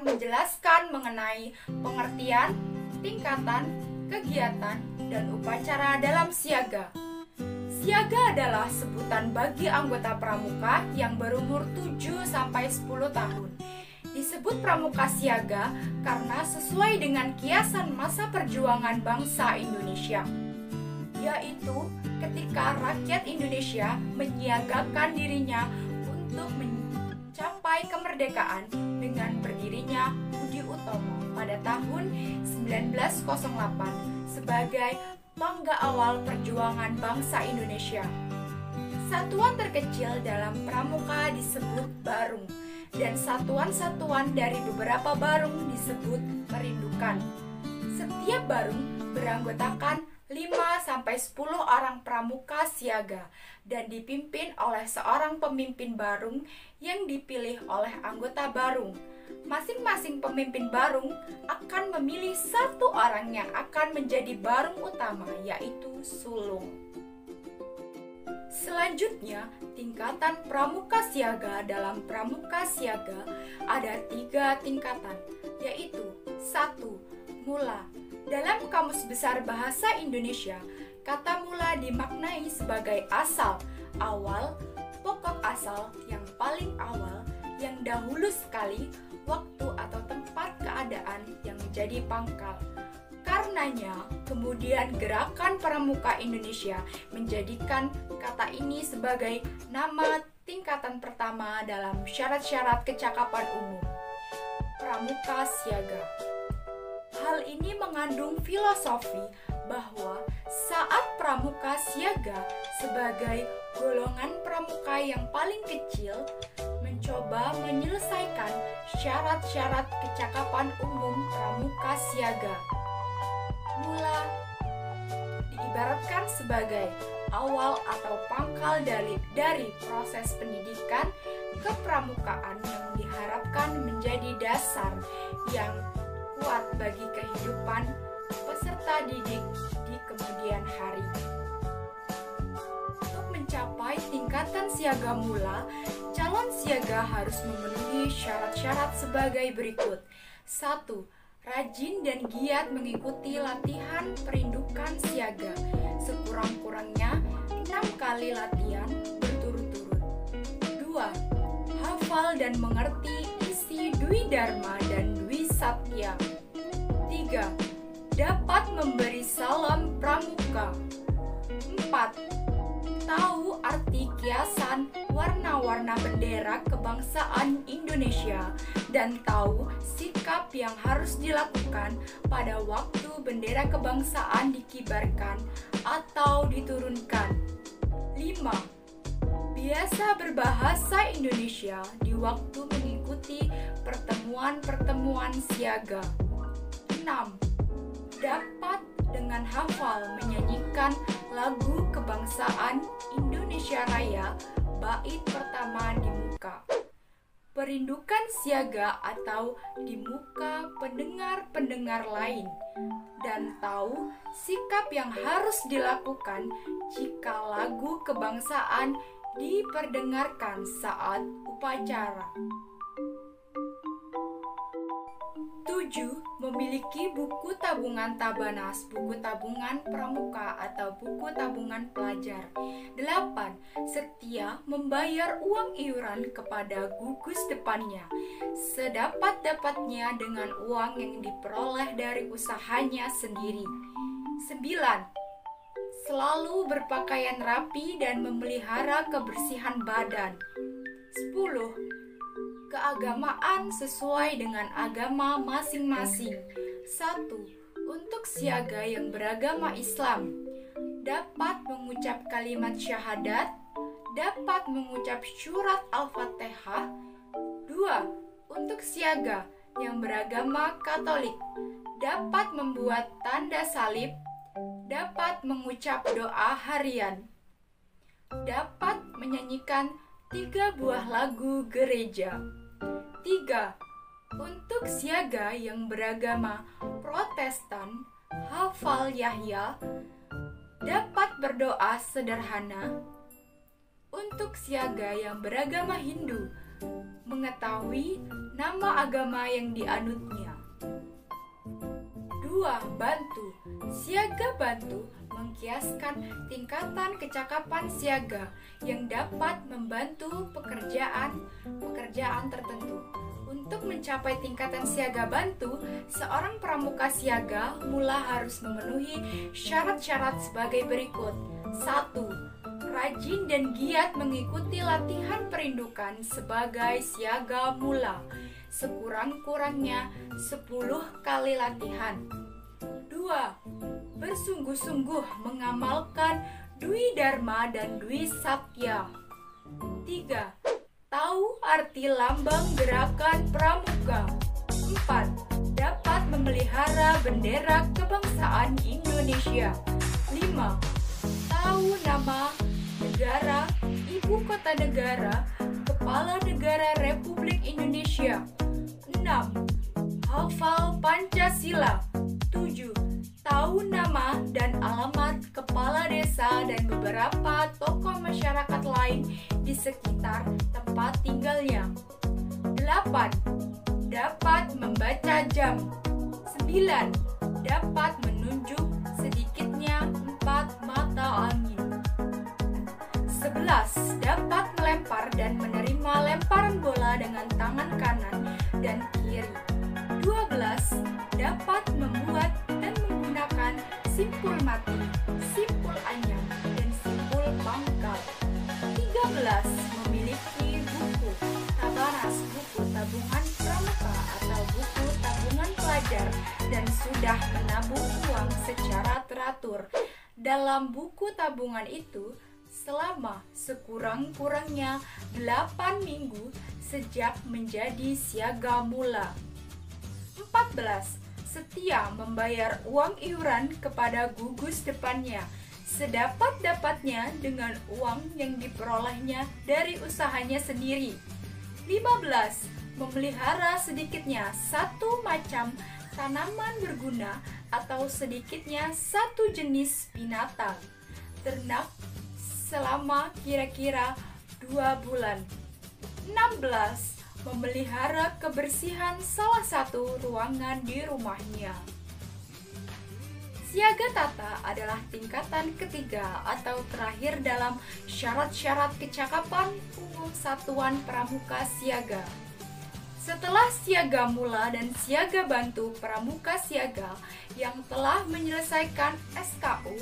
akan menjelaskan mengenai pengertian, tingkatan, kegiatan, dan upacara dalam siaga. Siaga adalah sebutan bagi anggota pramuka yang berumur 7-10 tahun. Disebut pramuka siaga karena sesuai dengan kiasan masa perjuangan bangsa Indonesia, yaitu ketika rakyat Indonesia menyiagakan dirinya untuk mencapai kemerdekaan dengan berdirinya Budi Utomo pada tahun 1908 sebagai tangga awal perjuangan bangsa Indonesia. Satuan terkecil dalam pramuka disebut barung, dan satuan-satuan dari beberapa barung disebut perindukan. Setiap barung beranggotakan 5-10 orang pramuka siaga dan dipimpin oleh seorang pemimpin barung yang dipilih oleh anggota barung. Masing-masing pemimpin barung akan memilih satu orang yang akan menjadi barung utama, yaitu sulung. Selanjutnya, tingkatan pramuka siaga. Dalam pramuka siaga ada 3 tingkatan, yaitu 1. Mula. Dalam Kamus Besar Bahasa Indonesia, kata mula dimaknai sebagai asal, awal, pokok asal, yang paling awal, yang dahulu sekali, waktu atau tempat keadaan yang menjadi pangkal. Karenanya, kemudian gerakan pramuka Indonesia menjadikan kata ini sebagai nama tingkatan pertama dalam syarat-syarat kecakapan umum. Pramuka siaga. Hal ini mengandung filosofi bahwa saat pramuka siaga sebagai golongan pramuka yang paling kecil mencoba menyelesaikan syarat-syarat kecakapan umum pramuka siaga. Mula diibaratkan sebagai awal atau pangkal dari proses pendidikan kepramukaan yang diharapkan menjadi dasar yang kuat bagi kehidupan peserta didik di kemudian hari. Untuk mencapai tingkatan siaga mula, calon siaga harus memenuhi syarat-syarat sebagai berikut. 1. Rajin dan giat mengikuti latihan perindukan siaga, sekurang-kurangnya 6 kali latihan berturut-turut. 2. Hafal dan mengerti isi Dwi Dharma dan Dwi Satya. 3. Dapat memberi salam pramuka. 4. Tahu arti kiasan warna-warna bendera kebangsaan Indonesia dan tahu sikap yang harus dilakukan pada waktu bendera kebangsaan dikibarkan atau diturunkan. 5. Biasa berbahasa Indonesia di waktu mengikuti pertemuan-pertemuan siaga. 6. Dapat dengan hafal menyanyikan lagu kebangsaan Indonesia Raya bait pertama di muka perindukan siaga atau di muka pendengar-pendengar lain, dan tahu sikap yang harus dilakukan jika lagu kebangsaan diperdengarkan saat upacara. 7. Memiliki buku tabungan Tabanas, buku tabungan pramuka atau buku tabungan pelajar. 8. Setia membayar uang iuran kepada gugus depannya sedapat-dapatnya dengan uang yang diperoleh dari usahanya sendiri. 9. Selalu berpakaian rapi dan memelihara kebersihan badan. 10. Keagamaan sesuai dengan agama masing-masing. 1. Untuk siaga yang beragama Islam, dapat mengucap kalimat syahadat, dapat mengucap surat Al-Fatihah. 2. Untuk siaga yang beragama Katolik, dapat membuat tanda salib, dapat mengucap doa harian, dapat menyanyikan 3 buah lagu gereja. 3. Untuk siaga yang beragama Protestan, hafal Yahya, dapat berdoa sederhana. Untuk siaga yang beragama Hindu, Mengetahui nama agama yang dianutnya. 2. Bantu. Siaga bantu mengkiaskan tingkatan kecakapan siaga yang dapat membantu pekerjaan tertentu. Untuk mencapai tingkatan siaga bantu, seorang pramuka siaga mula harus memenuhi syarat-syarat sebagai berikut. 1. Rajin dan giat mengikuti latihan perindukan sebagai siaga mula, sekurang-kurangnya 10 kali latihan. 2. Bersungguh-sungguh mengamalkan Dwi Dharma dan Dwi Satya. 3. Tahu arti lambang gerakan pramuka. 4. Dapat memelihara bendera kebangsaan Indonesia. 5. Tahu nama negara, ibu kota negara, kepala negara Republik Indonesia. 6. Hafal Pancasila. 7. Tahu nama dan alamat kepala desa dan beberapa tokoh masyarakat lain di sekitar tempat tinggalnya. 8. Dapat membaca jam. 9. Dapat menunjuk sedikitnya 4 mata angin. 11. Dapat melempar dan menerima lemparan bola dengan tangan kanan dan kiri. 12. Dapat membuat dan menggunakan simpul mati, simpul anyam, dan simpul pangkal. 13. Memiliki buku tabanas, buku tabungan pramuka atau buku tabungan pelajar, dan sudah menabung uang secara teratur dalam buku tabungan itu selama sekurang-kurangnya 8 minggu sejak menjadi siaga mula. 14. Setia membayar uang iuran kepada gugus depannya sedapat-dapatnya dengan uang yang diperolehnya dari usahanya sendiri. 15. Memelihara sedikitnya 1 macam tanaman berguna atau sedikitnya 1 jenis binatang ternak selama kira-kira 2 bulan. 16. Memelihara kebersihan salah satu ruangan di rumahnya. Siaga tata adalah tingkatan ketiga atau terakhir dalam syarat-syarat kecakapan umum satuan pramuka siaga. Setelah siaga mula dan siaga bantu pramuka siaga yang telah menyelesaikan SKU,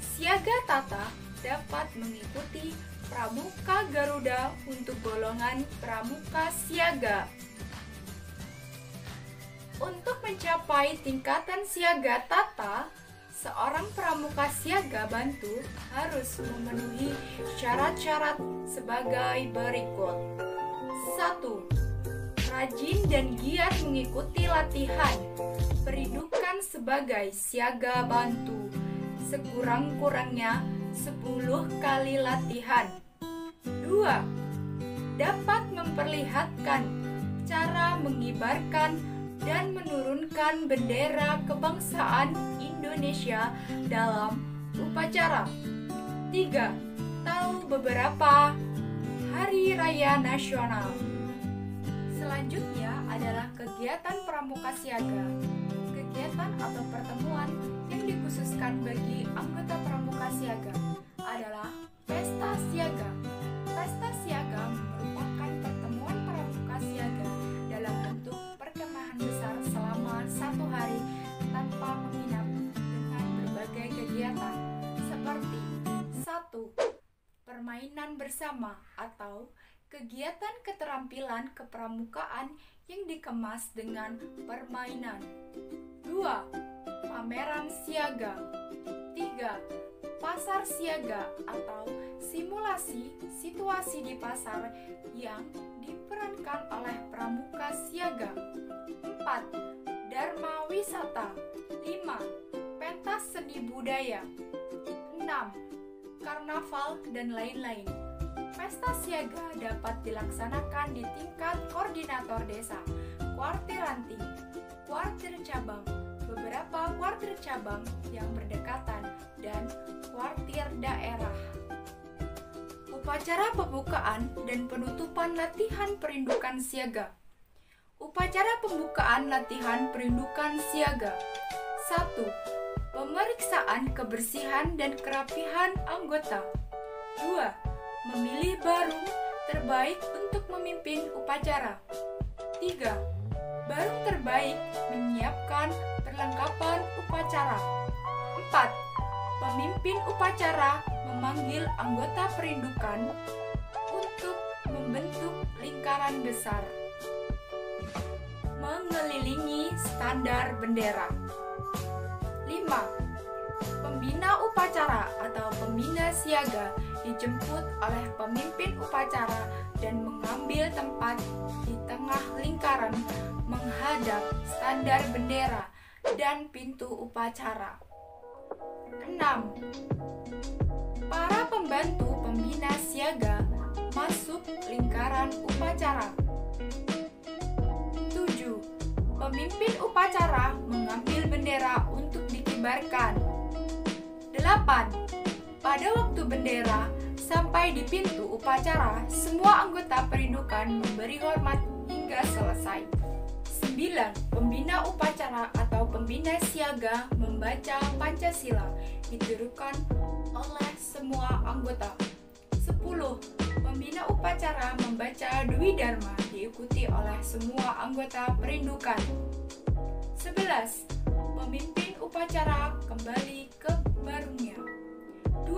siaga tata dapat mengikuti Pramuka Garuda untuk golongan pramuka siaga. Untuk mencapai tingkatan siaga tata, seorang pramuka siaga bantu harus memenuhi syarat-syarat sebagai berikut. 1. Rajin dan giat mengikuti latihan perindukan sebagai siaga bantu, sekurang-kurangnya 10 kali latihan. 2. Dapat memperlihatkan cara mengibarkan dan menurunkan bendera kebangsaan Indonesia dalam upacara. 3. Tahu beberapa hari raya nasional. Selanjutnya adalah kegiatan pramuka siaga. Kegiatan atau pertemuan yang dikhususkan bagi anggota pramuka siaga adalah Pesta Siaga. Pesta Siaga merupakan pertemuan pramuka siaga dalam bentuk perkemahan besar selama 1 hari tanpa menginap dengan berbagai kegiatan seperti 1. Permainan bersama atau kegiatan keterampilan kepramukaan yang dikemas dengan permainan. 2. Pameran siaga. 3. Pasar siaga atau simulasi situasi di pasar yang diperankan oleh pramuka siaga. 4. Dharma wisata. 5. Pentas seni budaya. 6. Karnaval dan lain-lain. Pesta siaga dapat dilaksanakan di tingkat koordinator desa, kuartir ranting, kuartir cabang, beberapa kuartir cabang yang berdekatan, dan kuartir daerah. Upacara pembukaan dan penutupan latihan perindukan siaga. Upacara pembukaan latihan perindukan siaga. 1. Pemeriksaan kebersihan dan kerapihan anggota. 2. Memilih barung terbaik untuk memimpin upacara. 3. Barung terbaik menyiapkan perlengkapan upacara. 4. Pemimpin upacara memanggil anggota perindukan untuk membentuk lingkaran besar. Mengelilingi standar bendera. 5. Pembina upacara atau pembina siaga dijemput oleh pemimpin upacara dan mengambil tempat di tengah lingkaran menghadap standar bendera dan pintu upacara. 6. Para pembantu pembina siaga masuk lingkaran upacara. 7. Pemimpin upacara mengambil bendera untuk dikibarkan. 8. Pada waktu bendera sampai di pintu upacara, semua anggota perindukan memberi hormat hingga selesai. 9. Pembina upacara atau pembina siaga membaca Pancasila ditirukan oleh semua anggota. 10. Pembina upacara membaca Dwi Dharma diikuti oleh semua anggota perindukan. 11. Pemimpin upacara kembali ke barungnya. 12.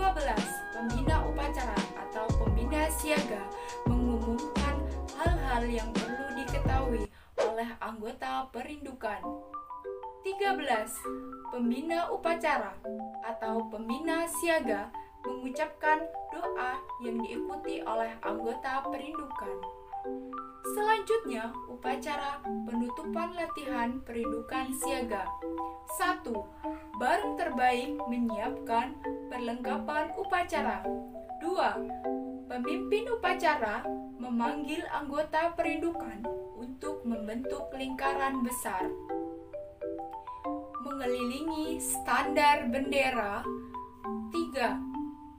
Pembina upacara atau pembina siaga mengumumkan hal-hal yang perlu diketahui oleh anggota perindukan. 13. Pembina upacara atau pembina siaga mengucapkan doa yang diikuti oleh anggota perindukan. Selanjutnya, upacara penutupan latihan perindukan siaga. 1. Barung terbaik menyiapkan perlengkapan upacara. 2. Pemimpin upacara memanggil anggota perindukan untuk membentuk lingkaran besar. Mengelilingi standar bendera. 3.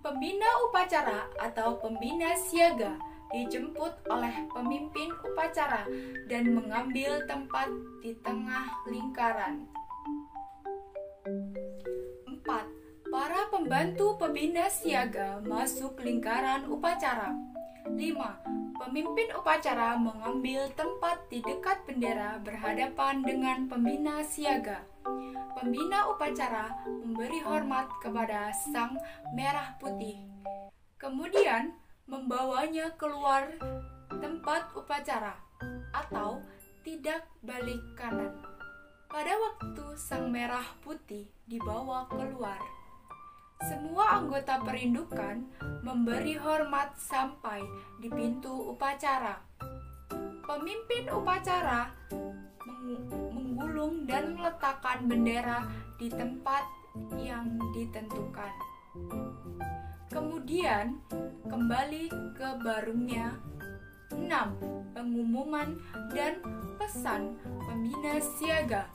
Pembina upacara atau pembina siaga dijemput oleh pemimpin upacara dan mengambil tempat di tengah lingkaran. 4. Para pembantu pembina siaga masuk lingkaran upacara. 5. Pemimpin upacara mengambil tempat di dekat bendera berhadapan dengan pembina siaga. Pembina upacara memberi hormat kepada sang merah putih. Kemudian membawanya keluar tempat upacara atau tidak balik kanan. Pada waktu sang merah putih dibawa keluar, semua anggota perindukan memberi hormat sampai di pintu upacara. Pemimpin upacara menggulung dan meletakkan bendera di tempat yang ditentukan. Kemudian kembali ke barungnya. 6. Pengumuman dan pesan pembina siaga.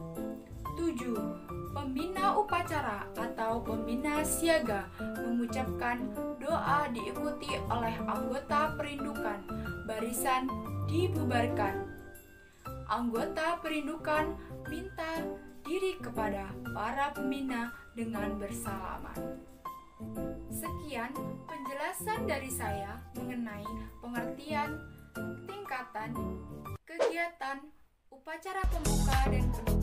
7. Pembina upacara atau pembina siaga mengucapkan doa diikuti oleh anggota perindukan. Barisan dibubarkan. Anggota perindukan minta diri kepada para pembina dengan bersalaman. Sekian penjelasan dari saya mengenai pengertian tingkatan kegiatan upacara pembuka dan penutup